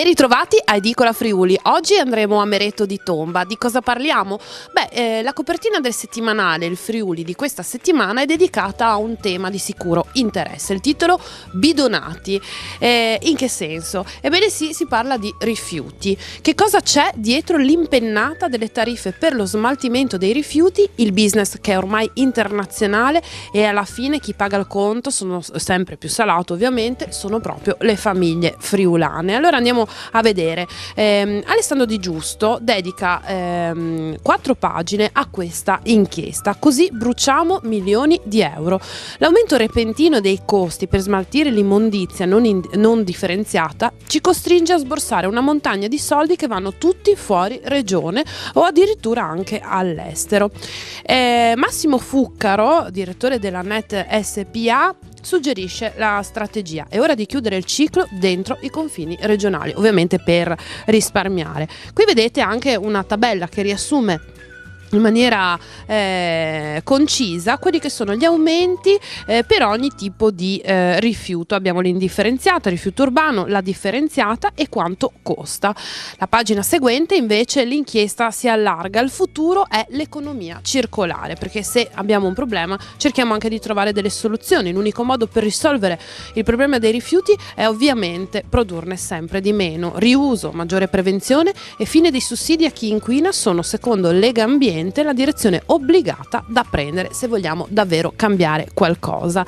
Ben ritrovati a Edicola Friuli. Oggi andremo a Meretto di Tomba. Di cosa parliamo? La copertina del settimanale Il Friuli di questa settimana è dedicata a un tema di sicuro interesse. Il titolo Bidonati. In che senso? Ebbene sì, si parla di rifiuti. Che cosa c'è dietro l'impennata delle tariffe per lo smaltimento dei rifiuti? Il business che è ormai internazionale e alla fine chi paga il conto, sono sempre più salato ovviamente, sono proprio le famiglie friulane. Allora andiamo a vedere. Alessandro Di Giusto dedica 4 pagine a questa inchiesta, così bruciamo milioni di euro. L'aumento repentino dei costi per smaltire l'immondizia non differenziata ci costringe a sborsare una montagna di soldi che vanno tutti fuori regione o addirittura anche all'estero. Massimo Fuccaro, direttore della Net SPA, suggerisce la strategia: è ora di chiudere il ciclo dentro i confini regionali, ovviamente per risparmiare. Qui vedete anche una tabella che riassume in maniera concisa quelli che sono gli aumenti per ogni tipo di rifiuto. Abbiamo l'indifferenziata, rifiuto urbano, la differenziata e quanto costa. La pagina seguente invece l'inchiesta si allarga, il futuro è l'economia circolare, perché se abbiamo un problema cerchiamo anche di trovare delle soluzioni. L'unico modo per risolvere il problema dei rifiuti è ovviamente produrne sempre di meno. Riuso, maggiore prevenzione e fine dei sussidi a chi inquina sono, secondo Lega Ambiente, la direzione obbligata da prendere se vogliamo davvero cambiare qualcosa.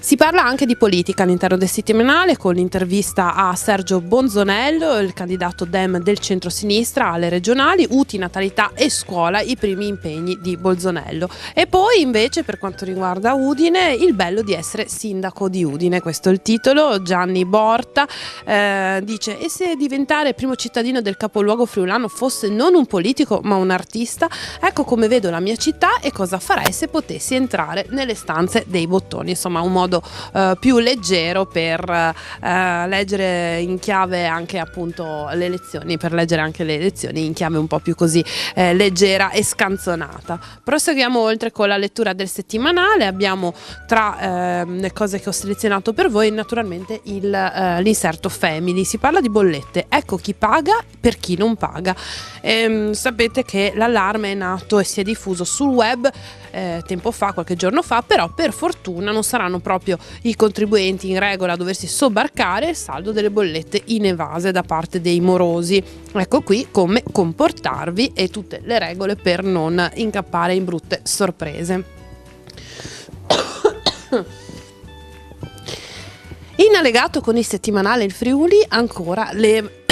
Si parla anche di politica all'interno del settimanale con l'intervista a Sergio Bonzonello, il candidato Dem del centro-sinistra alle regionali, UTI, natalità e scuola, i primi impegni di Bonzonello. E poi invece per quanto riguarda Udine, il bello di essere sindaco di Udine, questo è il titolo. Gianni Borta dice: e se diventare primo cittadino del capoluogo friulano fosse non un politico ma un artista? Ecco come vedo la mia città e cosa farei se potessi entrare nelle stanze dei bottoni. Insomma, un modo più leggero per leggere in chiave anche appunto le elezioni, per leggere anche le elezioni in chiave un po' più così leggera e scanzonata. Proseguiamo oltre con la lettura del settimanale. Abbiamo tra le cose che ho selezionato per voi naturalmente l'inserto Family. Si parla di bollette, ecco chi paga per chi non paga. Sapete che l'allarme è nato e si è diffuso sul web tempo fa, qualche giorno fa, però per fortuna non saranno proprio i contribuenti in regola a doversi sobbarcare il saldo delle bollette inevase da parte dei morosi. Ecco qui come comportarvi e tutte le regole per non incappare in brutte sorprese. In allegato con il settimanale Il Friuli ancora le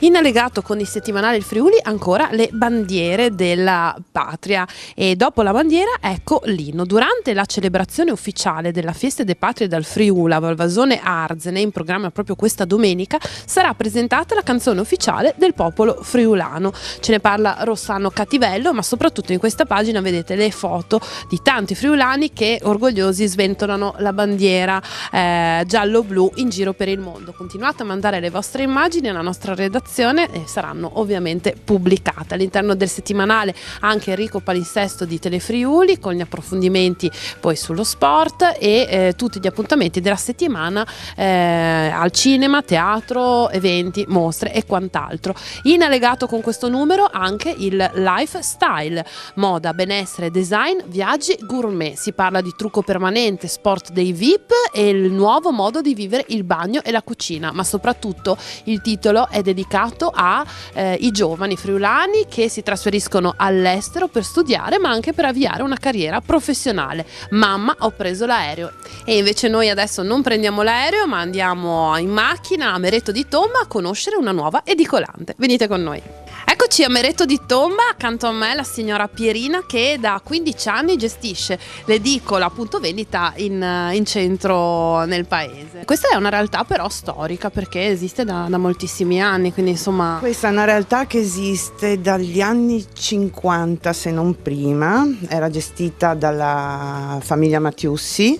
In allegato con il settimanale Il Friuli ancora le bandiere della patria, e dopo la bandiera ecco l'inno. Durante la celebrazione ufficiale della Festa de Patrie dal Friuli a Valvasone Arzene, in programma proprio questa domenica, sarà presentata la canzone ufficiale del popolo friulano. Ce ne parla Rossano Cattivello, ma soprattutto in questa pagina vedete le foto di tanti friulani che orgogliosi sventolano la bandiera giallo-blu in giro per il mondo. Continuate a mandare le vostre immagini alla nostra redazione e saranno ovviamente pubblicate. All'interno del settimanale anche Enrico Palinsesto di Telefriuli con gli approfondimenti poi sullo sport e tutti gli appuntamenti della settimana al cinema, teatro, eventi, mostre e quant'altro. In allegato con questo numero anche il lifestyle, moda, benessere, design, viaggi, gourmet. Si parla di trucco permanente, sport dei VIP e il nuovo modo di vivere il bagno e la cucina, ma soprattutto il titolo è dedicato ai giovani friulani che si trasferiscono all'estero per studiare ma anche per avviare una carriera professionale. Mamma, ho preso l'aereo. E invece noi adesso non prendiamo l'aereo ma andiamo in macchina a Meretto di Tomba a conoscere una nuova edicolante. Venite con noi. Eccoci a Meretto di Tomba, accanto a me la signora Pierina che da 15 anni gestisce l'edicola appunto vendita in centro nel paese. Questa è una realtà però storica perché esiste da moltissimi anni, quindi insomma... Questa è una realtà che esiste dagli anni 50 se non prima, era gestita dalla famiglia Mattiussi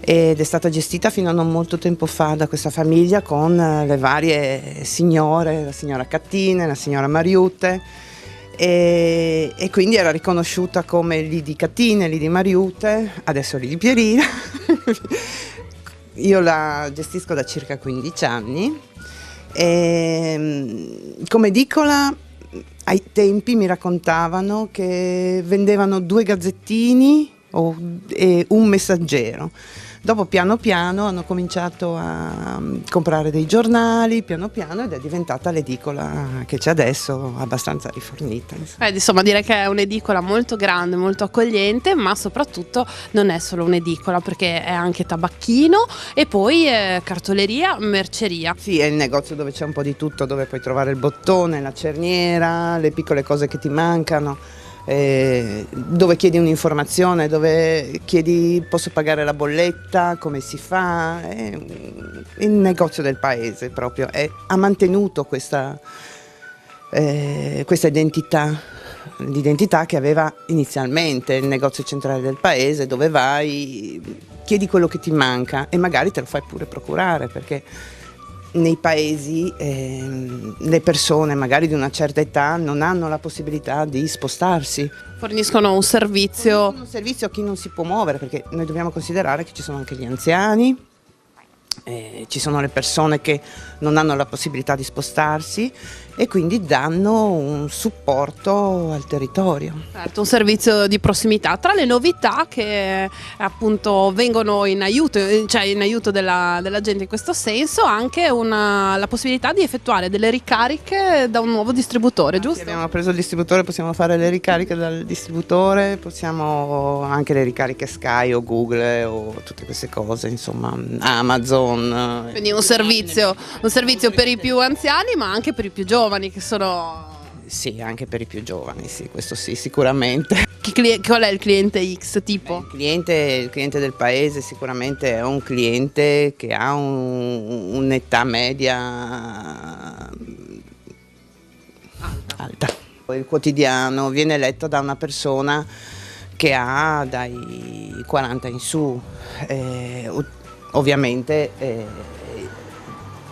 ed è stata gestita fino a non molto tempo fa da questa famiglia con le varie signore, la signora Cattine, la signora Mariute e quindi era riconosciuta come Lidi Cattine, Lidi Mariute, adesso Lidi Pierina io la gestisco da circa 15 anni e come edicola ai tempi mi raccontavano che vendevano 2 gazzettini e un messaggero. Dopo piano piano hanno cominciato a comprare dei giornali, piano piano, ed è diventata l'edicola che c'è adesso, abbastanza rifornita. Insomma, direi che è un'edicola molto grande, molto accogliente, ma soprattutto non è solo un'edicola, perché è anche tabacchino e poi cartoleria, merceria. Sì, è il negozio dove c'è un po' di tutto, dove puoi trovare il bottone, la cerniera, le piccole cose che ti mancano. Dove chiedi un'informazione, dove chiedi posso pagare la bolletta, come si fa, è il negozio del paese proprio, ha mantenuto questa l'identità che aveva inizialmente il negozio centrale del paese, dove vai, chiedi quello che ti manca e magari te lo fai pure procurare, perché nei paesi le persone magari di una certa età non hanno la possibilità di spostarsi. Forniscono un servizio. Un servizio a chi non si può muovere, perché noi dobbiamo considerare che ci sono anche gli anziani, ci sono le persone che non hanno la possibilità di spostarsi e quindi danno un supporto al territorio. Certo, un servizio di prossimità. Tra le novità che appunto vengono in aiuto, cioè in aiuto della gente in questo senso, anche la possibilità di effettuare delle ricariche da un nuovo distributore, giusto? Abbiamo preso il distributore, possiamo fare le ricariche dal distributore, possiamo anche le ricariche Sky o Google o tutte queste cose, insomma, Amazon. Quindi un servizio per i più anziani, ma anche per i più giovani che sono. Sì, anche per i più giovani, sì, questo sì, sicuramente. Qual è il cliente X tipo? Il cliente del paese sicuramente è un cliente che ha un'età media alta. Il quotidiano viene letto da una persona che ha dai 40 in su, ovviamente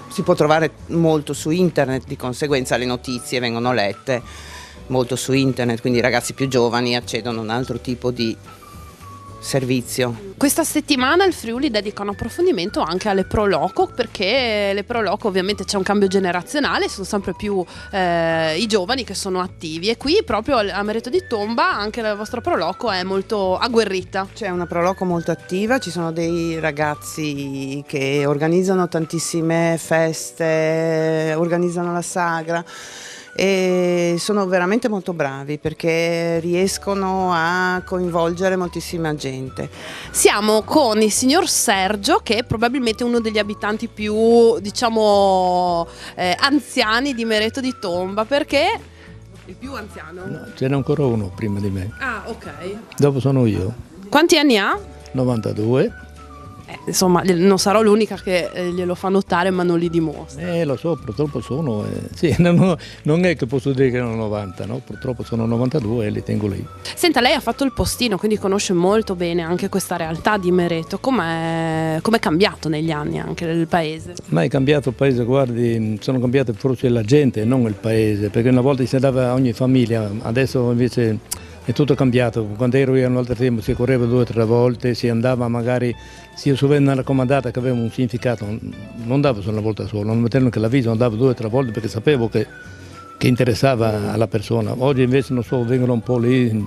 si può trovare molto su internet, di conseguenza le notizie vengono lette molto su internet, quindi i ragazzi più giovani accedono a un altro tipo di servizio. Questa settimana il Friuli dedica un approfondimento anche alle Pro Loco, perché le Pro Loco ovviamente c'è un cambio generazionale, sono sempre più i giovani che sono attivi, e qui proprio a Mareto di Tomba anche la vostra Pro Loco è molto agguerrita. C'è una Pro Loco molto attiva, ci sono dei ragazzi che organizzano tantissime feste, organizzano la sagra e sono veramente molto bravi perché riescono a coinvolgere moltissima gente. Siamo con il signor Sergio, che è probabilmente uno degli abitanti più, diciamo, anziani di Mareto di Tomba, perché il più anziano? No, c'era ancora uno prima di me. Ah, ok. Dopo sono io. Quanti anni ha? 92. Insomma, non sarò l'unica che glielo fa notare, ma non li dimostra. Lo so, purtroppo sono. Sì, non è che posso dire che sono 90, no? Purtroppo sono 92 e li tengo lì. Senta, lei ha fatto il postino, quindi conosce molto bene anche questa realtà di Mareto. Com'è cambiato negli anni anche il paese? Ma è cambiato il paese, guardi, sono cambiate forse la gente, non il paese, perché una volta si andava a ogni famiglia, adesso invece è tutto cambiato. Quando ero io un altro tempo si correva 2 o 3 volte, si andava magari, se io subivo una raccomandata che aveva un significato, non andavo solo una volta sola, non mettevano che l'avviso, andavo 2 o 3 volte perché sapevo che interessava alla persona. Oggi invece non so, vengono un po' lì,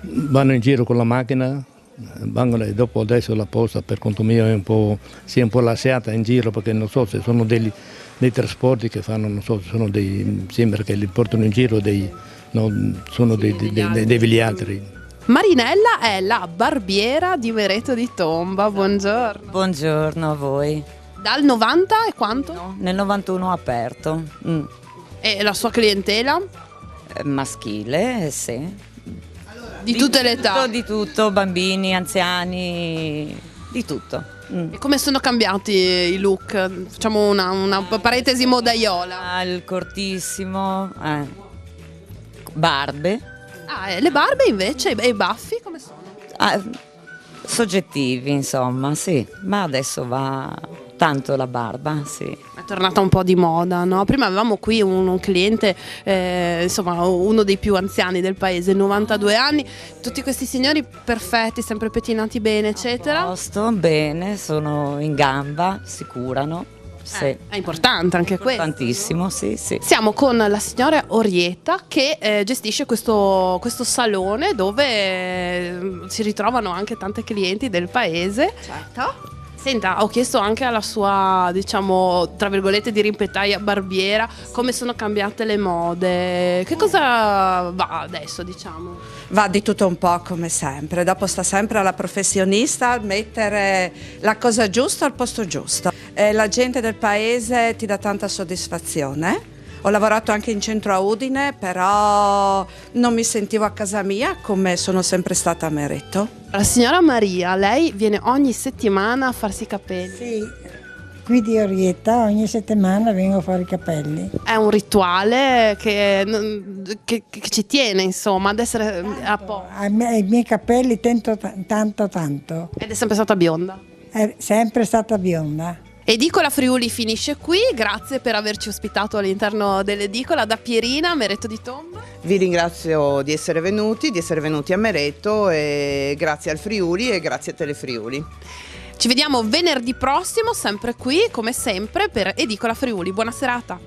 vanno in giro con la macchina, vanno e dopo adesso la posta per conto mio si è un po' lasciata in giro, perché non so se sono dei trasporti che fanno, non so, sono sembra che li portano in giro sono dei vigliatri. Marinella è la barbiera di Mareto di Tomba, buongiorno. Buongiorno a voi. Dal 90 e quanto? No, nel 91 ho aperto. E la sua clientela? Maschile, sì. Di tutte le età? Di tutto, bambini, anziani, di tutto. E come sono cambiati i look? Facciamo una parentesi modaiola. Il cortissimo, barbe. Le barbe invece e i baffi come sono? Soggettivi, insomma, sì, ma adesso va tanto la barba, sì. È tornata un po' di moda, no? Prima avevamo qui un cliente, insomma, uno dei più anziani del paese, 92 anni, tutti questi signori perfetti, sempre pettinati bene, eccetera. Posto, bene, sono in gamba, si curano. Sì. È importante anche questo. Tantissimo, sì, sì. Siamo con la signora Orietta che gestisce questo salone dove si ritrovano anche tante clienti del paese. Certo. Senta, ho chiesto anche alla sua, diciamo, tra virgolette, dirimpettaia barbiera come sono cambiate le mode. Che cosa va adesso, diciamo? Va di tutto un po' come sempre, dopo sta sempre alla professionista mettere la cosa giusta al posto giusto. La gente del paese ti dà tanta soddisfazione. Ho lavorato anche in centro a Udine, però non mi sentivo a casa mia come sono sempre stata a Meretto. La signora Maria, lei viene ogni settimana a farsi i capelli. Sì, qui di Orietta ogni settimana vengo a fare i capelli. È un rituale che ci tiene, insomma, ad essere a posto. Ai miei capelli tanto. Ed è sempre stata bionda. È sempre stata bionda. Edicola Friuli finisce qui, grazie per averci ospitato all'interno dell'edicola. Da Pierina, Meretto di Tomba. Vi ringrazio di essere venuti a Meretto, e grazie al Friuli e grazie a Telefriuli. Ci vediamo venerdì prossimo, sempre qui, come sempre, per Edicola Friuli. Buona serata.